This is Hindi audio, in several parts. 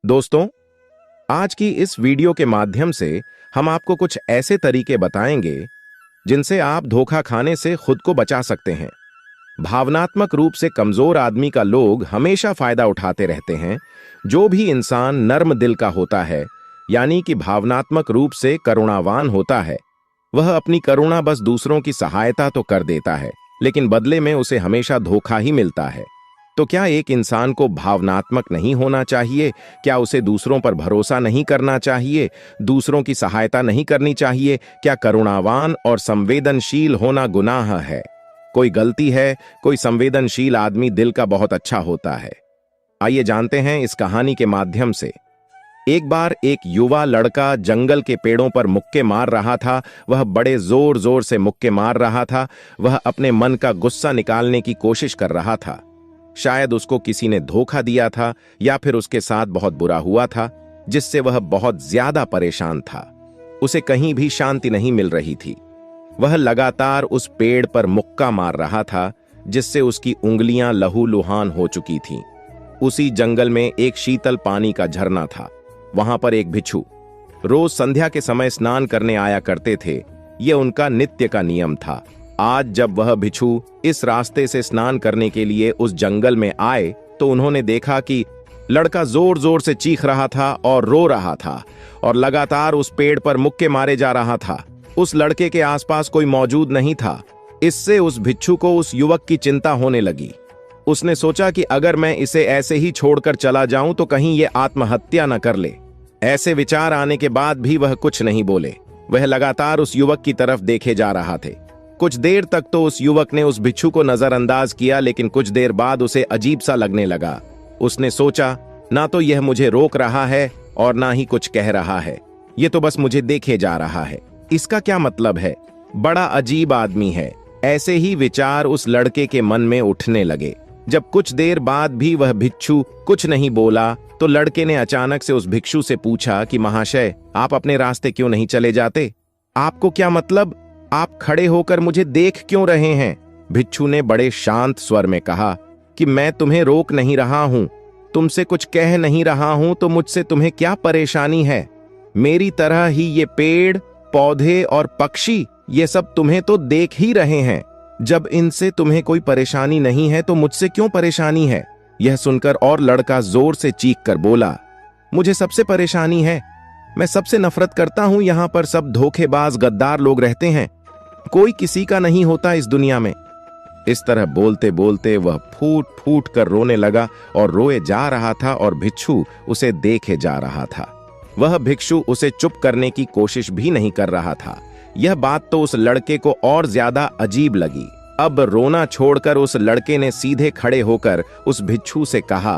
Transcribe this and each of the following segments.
दोस्तों, आज की इस वीडियो के माध्यम से हम आपको कुछ ऐसे तरीके बताएंगे जिनसे आप धोखा खाने से खुद को बचा सकते हैं। भावनात्मक रूप से कमजोर आदमी का लोग हमेशा फायदा उठाते रहते हैं। जो भी इंसान नर्म दिल का होता है, यानी कि भावनात्मक रूप से करुणावान होता है, वह अपनी करुणा बस दूसरों की सहायता तो कर देता है, लेकिन बदले में उसे हमेशा धोखा ही मिलता है। तो क्या एक इंसान को भावनात्मक नहीं होना चाहिए? क्या उसे दूसरों पर भरोसा नहीं करना चाहिए? दूसरों की सहायता नहीं करनी चाहिए? क्या करुणावान और संवेदनशील होना गुनाह है? कोई गलती है? कोई संवेदनशील आदमी दिल का बहुत अच्छा होता है। आइए जानते हैं इस कहानी के माध्यम से। एक बार एक युवा लड़का जंगल के पेड़ों पर मुक्के मार रहा था। वह बड़े जोर जोर से मुक्के मार रहा था। वह अपने मन का गुस्सा निकालने की कोशिश कर रहा था। शायद उसको किसी ने धोखा दिया था या फिर उसके साथ बहुत बुरा हुआ था, जिससे वह बहुत ज्यादा परेशान था। उसे कहीं भी शांति नहीं मिल रही थी। वह लगातार उस पेड़ पर मुक्का मार रहा था, जिससे उसकी उंगलियां लहूलुहान हो चुकी थीं। उसी जंगल में एक शीतल पानी का झरना था। वहां पर एक भिक्षु रोज संध्या के समय स्नान करने आया करते थे। यह उनका नित्य का नियम था। आज जब वह भिक्षु इस रास्ते से स्नान करने के लिए उस जंगल में आए, तो उन्होंने देखा कि लड़का जोर जोर से चीख रहा था और रो रहा था और लगातार उस पेड़ पर मुक्के मारे जा रहा था। उस लड़के के आसपास कोई मौजूद नहीं था। इससे उस भिक्षु को उस युवक की चिंता होने लगी। उसने सोचा कि अगर मैं इसे ऐसे ही छोड़कर चला जाऊं तो कहीं ये आत्महत्या न कर ले। ऐसे विचार आने के बाद भी वह कुछ नहीं बोले। वह लगातार उस युवक की तरफ देखे जा रहा थे। कुछ देर तक तो उस युवक ने उस भिक्षु को नजरअंदाज किया, लेकिन कुछ देर बाद उसे अजीब सा लगने लगा। उसने सोचा, ना तो यह मुझे रोक रहा है और ना ही कुछ कह रहा है। यह तो बस मुझे देखे जा रहा है। इसका क्या मतलब है? बड़ा अजीब आदमी है। ऐसे ही विचार उस लड़के के मन में उठने लगे। जब कुछ देर बाद भी वह भिक्षु कुछ नहीं बोला, तो लड़के ने अचानक से उस भिक्षु से पूछा कि महाशय, आप अपने रास्ते क्यों नहीं चले जाते? आपको क्या मतलब? आप खड़े होकर मुझे देख क्यों रहे हैं? भिक्षु ने बड़े शांत स्वर में कहा कि मैं तुम्हें रोक नहीं रहा हूं, तुमसे कुछ कह नहीं रहा हूं, तो मुझसे तुम्हें क्या परेशानी है? मेरी तरह ही ये पेड़, पौधे और पक्षी, ये सब तुम्हें तो देख ही रहे हैं। जब इनसे तुम्हें कोई परेशानी नहीं है तो मुझसे क्यों परेशानी है? यह सुनकर और लड़का जोर से चीख कर बोला, मुझे सबसे परेशानी है। मैं सबसे नफरत करता हूं। यहां पर सब धोखेबाज गद्दार लोग रहते हैं। कोई किसी का नहीं होता इस दुनिया में। इस तरह बोलते बोलते वह फूट फूट कर रोने लगा और रोए जा रहा था और भिक्षु उसे देखे जा रहा था। वह भिक्षु उसे चुप करने की कोशिश भी नहीं कर रहा था। यह बात तो उस लड़के को और ज्यादा अजीब लगी। अब रोना छोड़कर उस लड़के ने सीधे खड़े होकर उस भिक्षु से कहा,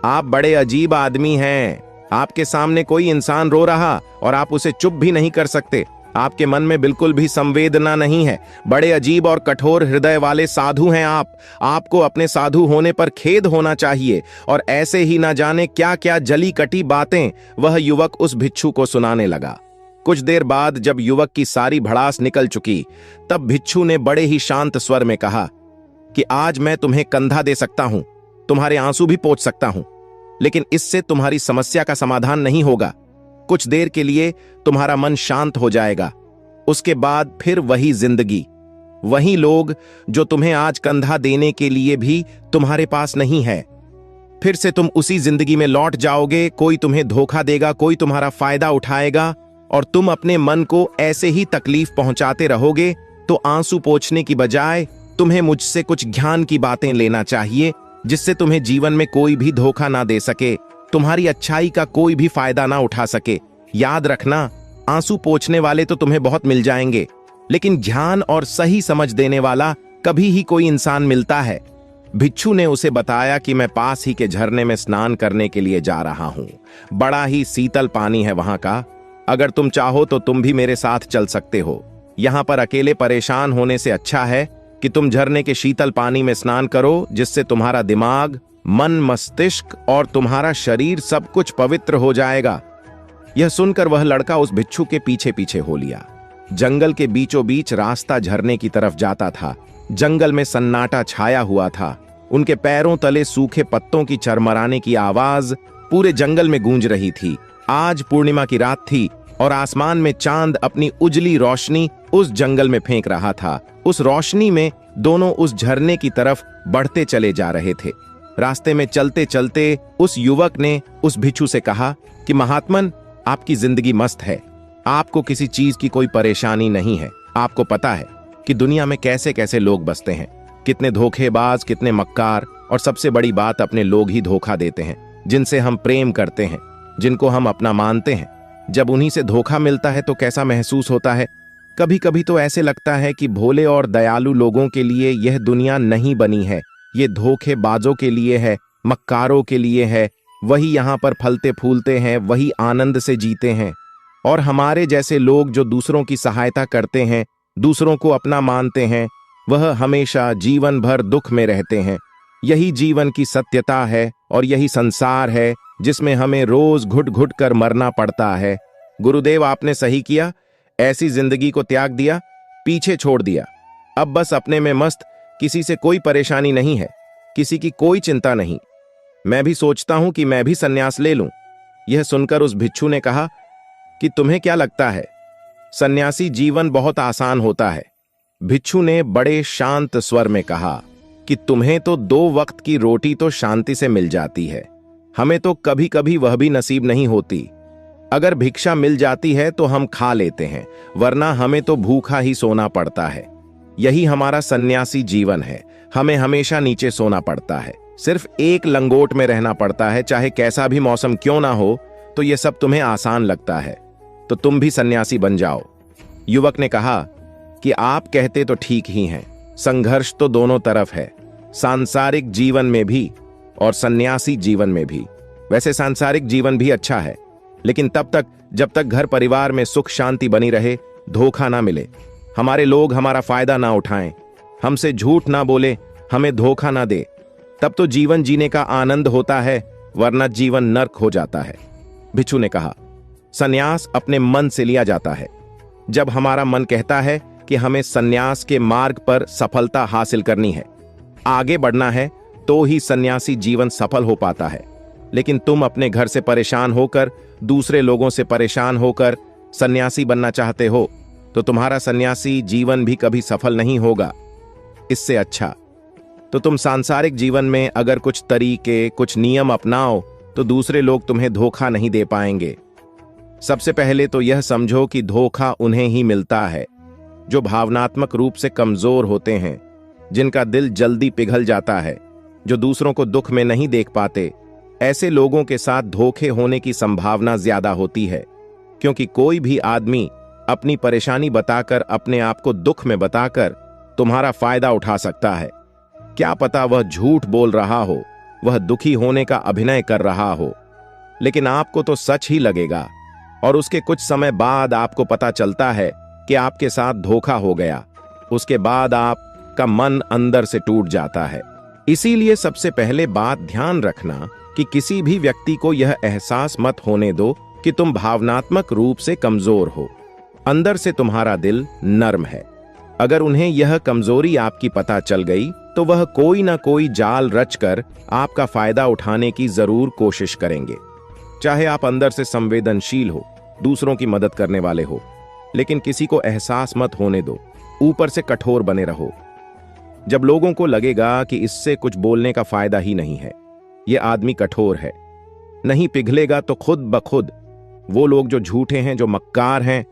आप बड़े अजीब आदमी हैं। आपके सामने कोई इंसान रो रहा और आप उसे चुप भी नहीं कर सकते। आपके मन में बिल्कुल भी संवेदना नहीं है। बड़े अजीब और कठोर हृदय वाले साधु हैं आप। आपको अपने साधु होने पर खेद होना चाहिए। और ऐसे ही ना जाने क्या क्या जली कटी बातें वह युवक उस भिक्षु को सुनाने लगा। कुछ देर बाद जब युवक की सारी भड़ास निकल चुकी, तब भिक्षु ने बड़े ही शांत स्वर में कहा कि आज मैं तुम्हें कंधा दे सकता हूं, तुम्हारे आंसू भी पोंछ सकता हूं, लेकिन इससे तुम्हारी समस्या का समाधान नहीं होगा। कुछ देर के लिए तुम्हारा मन शांत हो जाएगा। उसके बाद फिर वही जिंदगी, वही लोग जो तुम्हें आज कंधा देने के लिए भी तुम्हारे पास नहीं है। फिर से तुम उसी जिंदगी में लौट जाओगे। कोई तुम्हें धोखा देगा, कोई तुम्हारा फायदा उठाएगा और तुम अपने मन को ऐसे ही तकलीफ पहुंचाते रहोगे। तो आंसू पोंछने की बजाय तुम्हें मुझसे कुछ ज्ञान की बातें लेना चाहिए, जिससे तुम्हें जीवन में कोई भी धोखा ना दे सके, तुम्हारी अच्छाई का कोई भी फायदा ना उठा सके। याद रखना, आंसू पोंछने वाले तो तुम्हें बहुत मिल जाएंगे, लेकिन ध्यान और सही समझ देने वाला कभी ही कोई इंसान मिलता है। भिक्षु ने उसे बताया कि मैं पास ही के झरने में स्नान करने के लिए जा रहा हूं। बड़ा ही शीतल पानी है वहां का। अगर तुम चाहो तो तुम भी मेरे साथ चल सकते हो। यहां पर अकेले परेशान होने से अच्छा है कि तुम झरने के शीतल पानी में स्नान करो, जिससे तुम्हारा दिमाग, मन, मस्तिष्क और तुम्हारा शरीर सब कुछ पवित्र हो जाएगा। यह सुनकर वह लड़का उस भिक्षु के पीछे पीछे हो लिया। जंगल के बीचों बीच रास्ता झरने की तरफ जाता था। जंगल में सन्नाटा छाया हुआ था। उनके पैरों तले सूखे पत्तों की चरमराने की आवाज पूरे जंगल में गूंज रही थी। आज पूर्णिमा की रात थी और आसमान में चांद अपनी उजली रोशनी उस जंगल में फेंक रहा था। उस रोशनी में दोनों उस झरने की तरफ बढ़ते चले जा रहे थे। रास्ते में चलते चलते उस युवक ने उस भिक्षु से कहा कि महात्मन, आपकी जिंदगी मस्त है, आपको किसी चीज की कोई परेशानी नहीं है। आपको पता है कि दुनिया में कैसे कैसे लोग बसते हैं, कितने धोखेबाज, कितने मक्कार, और सबसे बड़ी बात, अपने लोग ही धोखा देते हैं, जिनसे हम प्रेम करते हैं, जिनको हम अपना मानते हैं। जब उन्हीं से धोखा मिलता है तो कैसा महसूस होता है। कभी कभी तो ऐसे लगता है कि भोले और दयालु लोगों के लिए यह दुनिया नहीं बनी है, ये धोखेबाजों के लिए है, मक्कारों के लिए है। वही यहाँ पर फलते फूलते हैं, वही आनंद से जीते हैं, और हमारे जैसे लोग जो दूसरों की सहायता करते हैं, दूसरों को अपना मानते हैं, वह हमेशा जीवन भर दुख में रहते हैं। यही जीवन की सत्यता है और यही संसार है जिसमें हमें रोज घुट घुट कर मरना पड़ता है। गुरुदेव, आपने सही किया, ऐसी जिंदगी को त्याग दिया, पीछे छोड़ दिया। अब बस अपने में मस्त, किसी से कोई परेशानी नहीं है, किसी की कोई चिंता नहीं। मैं भी सोचता हूं कि मैं भी सन्यास ले लूं। यह सुनकर उस भिक्षु ने कहा कि तुम्हें क्या लगता है, सन्यासी जीवन बहुत आसान होता है। भिक्षु ने बड़े शांत स्वर में कहा कि तुम्हें तो 2 वक्त की रोटी तो शांति से मिल जाती है, हमें तो कभी कभी वह भी नसीब नहीं होती। अगर भिक्षा मिल जाती है तो हम खा लेते हैं, वरना हमें तो भूखा ही सोना पड़ता है। यही हमारा सन्यासी जीवन है, हमें हमेशा नीचे सोना पड़ता है, सिर्फ एक लंगोट में रहना पड़ता है, चाहे कैसा भी मौसम क्यों ना हो। तो यह सब तुम्हें आसान लगता है, तो तुम भी सन्यासी बन जाओ। युवक ने कहा कि आप कहते तो ठीक ही हैं, संघर्ष तो दोनों तरफ है, सांसारिक जीवन में भी और सन्यासी जीवन में भी। वैसे सांसारिक जीवन भी अच्छा है, लेकिन तब तक जब तक घर परिवार में सुख शांति बनी रहे, धोखा ना मिले, हमारे लोग हमारा फायदा ना उठाएं, हमसे झूठ ना बोले, हमें धोखा ना दे, तब तो जीवन जीने का आनंद होता है, वरना जीवन नर्क हो जाता है। भिक्षु ने कहा, सन्यास अपने मन से लिया जाता है। जब हमारा मन कहता है कि हमें सन्यास के मार्ग पर सफलता हासिल करनी है, आगे बढ़ना है, तो ही सन्यासी जीवन सफल हो पाता है। लेकिन तुम अपने घर से परेशान होकर, दूसरे लोगों से परेशान होकर सन्यासी बनना चाहते हो, तो तुम्हारा सन्यासी जीवन भी कभी सफल नहीं होगा। इससे अच्छा तो तुम सांसारिक जीवन में अगर कुछ तरीके, कुछ नियम अपनाओ, तो दूसरे लोग तुम्हें धोखा नहीं दे पाएंगे। सबसे पहले तो यह समझो कि धोखा उन्हें ही मिलता है जो भावनात्मक रूप से कमजोर होते हैं, जिनका दिल जल्दी पिघल जाता है, जो दूसरों को दुख में नहीं देख पाते। ऐसे लोगों के साथ धोखे होने की संभावना ज्यादा होती है, क्योंकि कोई भी आदमी अपनी परेशानी बताकर, अपने आप को दुख में बताकर तुम्हारा फायदा उठा सकता है। क्या पता वह झूठ बोल रहा हो, वह दुखी होने का अभिनय कर रहा हो, लेकिन आपको तो सच ही लगेगा, और उसके कुछ समय बाद आपको पता चलता है कि आपके साथ धोखा हो गया। उसके बाद आपका मन अंदर से टूट जाता है। इसीलिए सबसे पहले बात ध्यान रखना कि किसी भी व्यक्ति को यह एहसास मत होने दो कि तुम भावनात्मक रूप से कमजोर हो। अंदर से तुम्हारा दिल नर्म है। अगर उन्हें यह कमजोरी आपकी पता चल गई, तो वह कोई ना कोई जाल रचकर आपका फायदा उठाने की जरूर कोशिश करेंगे। चाहे आप अंदर से संवेदनशील हो, दूसरों की मदद करने वाले हो, लेकिन किसी को एहसास मत होने दो, ऊपर से कठोर बने रहो। जब लोगों को लगेगा कि इससे कुछ बोलने का फायदा ही नहीं है, ये आदमी कठोर है, नहीं पिघलेगा, तो खुद ब खुद वो लोग जो झूठे हैं, जो मक्कार हैं,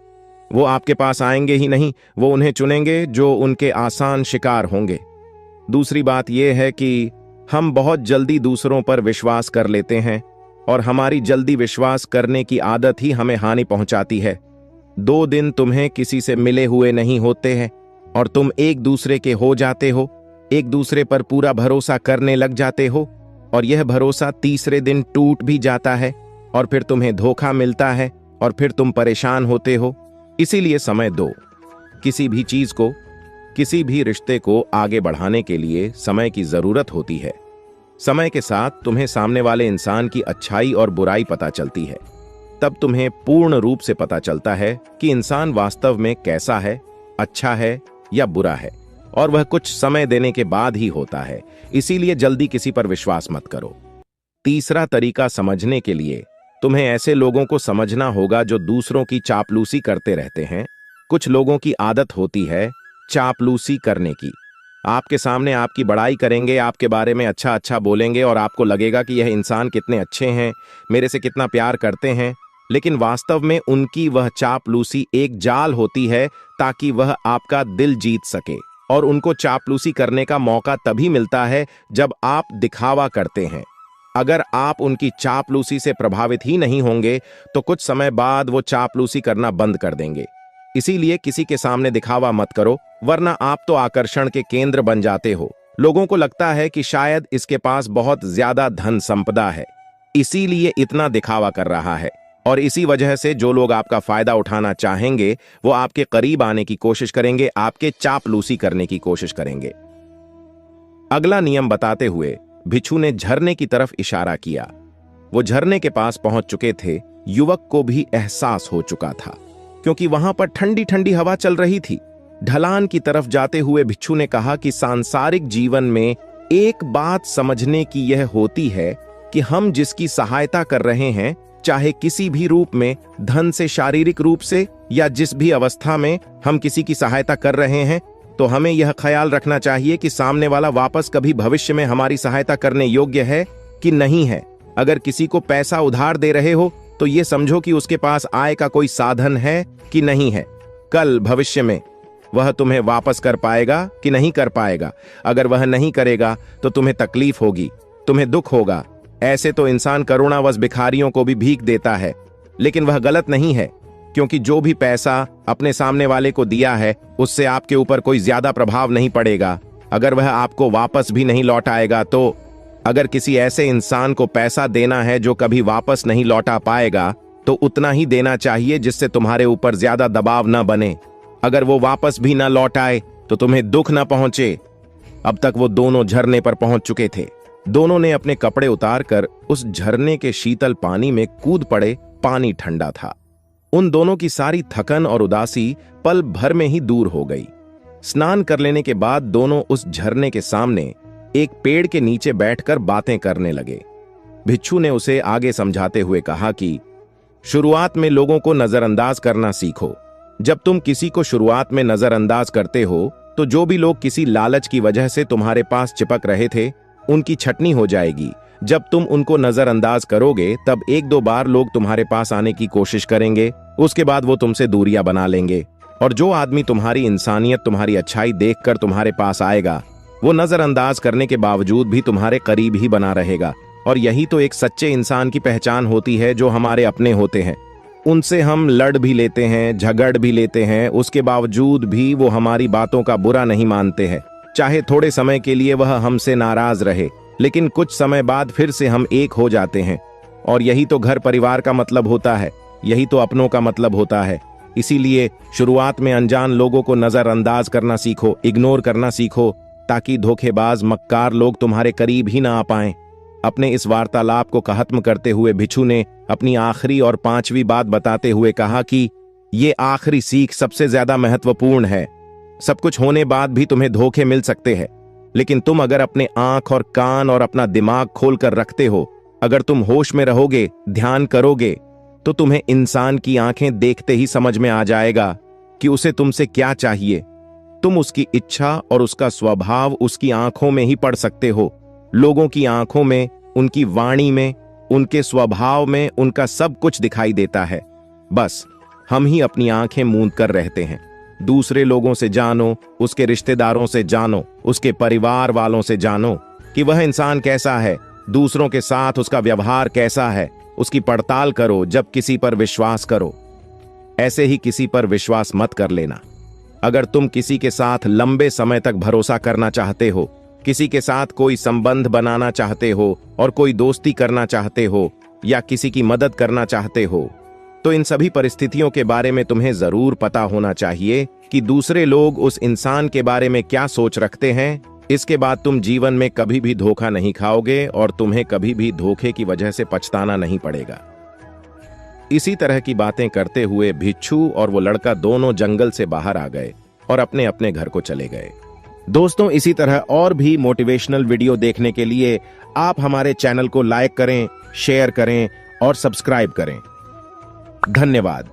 वो आपके पास आएंगे ही नहीं, वो उन्हें चुनेंगे जो उनके आसान शिकार होंगे। दूसरी बात यह है कि हम बहुत जल्दी दूसरों पर विश्वास कर लेते हैं, और हमारी जल्दी विश्वास करने की आदत ही हमें हानि पहुंचाती है। 2 दिन तुम्हें किसी से मिले हुए नहीं होते हैं और तुम एक दूसरे के हो जाते हो, एक दूसरे पर पूरा भरोसा करने लग जाते हो, और यह भरोसा तीसरे दिन टूट भी जाता है, और फिर तुम्हें धोखा मिलता है, और फिर तुम परेशान होते हो। इसीलिए समय दो। किसी भी चीज को, किसी भी रिश्ते को आगे बढ़ाने के लिए समय की जरूरत होती है। समय के साथ तुम्हें सामने वाले इंसान की अच्छाई और बुराई पता चलती है। तब तुम्हें पूर्ण रूप से पता चलता है कि इंसान वास्तव में कैसा है, अच्छा है या बुरा है, और वह कुछ समय देने के बाद ही होता है। इसीलिए जल्दी किसी पर विश्वास मत करो। तीसरा तरीका समझने के लिए तुम्हें ऐसे लोगों को समझना होगा जो दूसरों की चापलूसी करते रहते हैं। कुछ लोगों की आदत होती है चापलूसी करने की। आपके सामने आपकी बड़ाई करेंगे, आपके बारे में अच्छा अच्छा बोलेंगे और आपको लगेगा कि यह इंसान कितने अच्छे हैं, मेरे से कितना प्यार करते हैं। लेकिन वास्तव में उनकी वह चापलूसी एक जाल होती है ताकि वह आपका दिल जीत सके। और उनको चापलूसी करने का मौका तभी मिलता है जब आप दिखावा करते हैं। अगर आप उनकी चापलूसी से प्रभावित ही नहीं होंगे तो कुछ समय बाद वो चापलूसी करना बंद कर देंगे। इसीलिए किसी के सामने दिखावा मत करो, वरना आप तो आकर्षण के केंद्र बन जाते हो। लोगों को लगता है कि शायद इसके पास बहुत ज्यादा धन संपदा है, इसीलिए इतना दिखावा कर रहा है। और इसी वजह से जो लोग आपका फायदा उठाना चाहेंगे वो आपके करीब आने की कोशिश करेंगे, आपके चापलूसी करने की कोशिश करेंगे। अगला नियम बताते हुए भिक्षु ने झरने की तरफ इशारा किया। वो झरने के पास पहुंच चुके थे। युवक को भी एहसास हो चुका था क्योंकि वहां पर ठंडी ठंडी हवा चल रही थी। ढलान की तरफ जाते हुए भिक्षु ने कहा कि सांसारिक जीवन में एक बात समझने की यह होती है कि हम जिसकी सहायता कर रहे हैं, चाहे किसी भी रूप में, धन से, शारीरिक रूप से या जिस भी अवस्था में हम किसी की सहायता कर रहे हैं, तो हमें यह ख्याल रखना चाहिए कि सामने वाला वापस कभी भविष्य में हमारी सहायता करने योग्य है कि नहीं है। अगर किसी को पैसा उधार दे रहे हो तो यह समझो कि उसके पास आय का कोई साधन है कि नहीं है। कल भविष्य में वह तुम्हें वापस कर पाएगा कि नहीं कर पाएगा। अगर वह नहीं करेगा तो तुम्हें तकलीफ होगी, तुम्हें दुख होगा। ऐसे तो इंसान करुणावश भिखारियों को भी भीख देता है, लेकिन वह गलत नहीं है, क्योंकि जो भी पैसा अपने सामने वाले को दिया है उससे आपके ऊपर कोई ज्यादा प्रभाव नहीं पड़ेगा। अगर वह आपको वापस भी नहीं लौटाएगा तो अगर किसी ऐसे इंसान को पैसा देना है जो कभी वापस नहीं लौटा पाएगा तो उतना ही देना चाहिए जिससे तुम्हारे ऊपर ज्यादा दबाव न बने। अगर वो वापस भी न लौटाए तो तुम्हें दुख न पहुंचे। अब तक वो दोनों झरने पर पहुंच चुके थे। दोनों ने अपने कपड़े उतारकर उस झरने के शीतल पानी में कूद पड़े। पानी ठंडा था। उन दोनों की सारी थकन और उदासी पल भर में ही दूर हो गई। स्नान कर लेने के बाद दोनों उस झरने के सामने एक पेड़ के नीचे बैठकर बातें करने लगे। भिक्षु ने उसे आगे समझाते हुए कहा कि शुरुआत में लोगों को नजरअंदाज करना सीखो। जब तुम किसी को शुरुआत में नजरअंदाज करते हो तो जो भी लोग किसी लालच की वजह से तुम्हारे पास चिपक रहे थे उनकी छटनी हो जाएगी। जब तुम उनको नजरअंदाज करोगे तब एक दो बार लोग तुम्हारे पास आने की कोशिश करेंगे, उसके बाद वो तुमसे दूरियां बना लेंगे। और जो आदमी तुम्हारी इंसानियत, तुम्हारी अच्छाई देखकर तुम्हारे पास आएगा वो नजरअंदाज करने के बावजूद भी तुम्हारे करीब ही बना रहेगा। और यही तो एक सच्चे इंसान की पहचान होती है, जो हमारे अपने होते हैं। उनसे हम लड़ भी लेते हैं, झगड़ भी लेते हैं, उसके बावजूद भी वो हमारी बातों का बुरा नहीं मानते हैं। चाहे थोड़े समय के लिए वह हमसे नाराज रहे, लेकिन कुछ समय बाद फिर से हम एक हो जाते हैं। और यही तो घर परिवार का मतलब होता है, यही तो अपनों का मतलब होता है। इसीलिए शुरुआत में अनजान लोगों को नजरअंदाज करना सीखो, इग्नोर करना सीखो, ताकि धोखेबाज मक्कार लोग तुम्हारे करीब ही ना आ पाएं। अपने इस वार्तालाप को खत्म करते हुए भिक्षु ने अपनी आखिरी और पांचवी बात बताते हुए कहा कि ये आखिरी सीख सबसे ज्यादा महत्वपूर्ण है। सब कुछ होने बाद भी तुम्हें धोखे मिल सकते हैं, लेकिन तुम अगर अपने आंख और कान और अपना दिमाग खोलकर रखते हो, अगर तुम होश में रहोगे, ध्यान करोगे, तो तुम्हें इंसान की आंखें देखते ही समझ में आ जाएगा कि उसे तुमसे क्या चाहिए। तुम उसकी इच्छा और उसका स्वभाव उसकी आंखों में ही पढ़ सकते हो। लोगों की आंखों में, उनकी वाणी में, उनके स्वभाव में उनका सब कुछ दिखाई देता है। बस हम ही अपनी आंखें मूंद कर रहते हैं। दूसरे लोगों से जानो, उसके रिश्तेदारों से जानो, उसके परिवार वालों से जानो कि वह इंसान कैसा है, दूसरों के साथ उसका व्यवहार कैसा है, उसकी पड़ताल करो। जब किसी पर विश्वास करो, ऐसे ही किसी पर विश्वास मत कर लेना। अगर तुम किसी के साथ लंबे समय तक भरोसा करना चाहते हो, किसी के साथ कोई संबंध बनाना चाहते हो और कोई दोस्ती करना चाहते हो या किसी की मदद करना चाहते हो, तो इन सभी परिस्थितियों के बारे में तुम्हें जरूर पता होना चाहिए कि दूसरे लोग उस इंसान के बारे में क्या सोच रखते हैं। इसके बाद तुम जीवन में कभी भी धोखा नहीं खाओगे और तुम्हें कभी भी धोखे की वजह से पछताना नहीं पड़ेगा। इसी तरह की बातें करते हुए भिक्षु और वो लड़का दोनों जंगल से बाहर आ गए और अपने अपने घर को चले गए। दोस्तों, इसी तरह और भी मोटिवेशनल वीडियो देखने के लिए आप हमारे चैनल को लाइक करें, शेयर करें और सब्सक्राइब करें। धन्यवाद।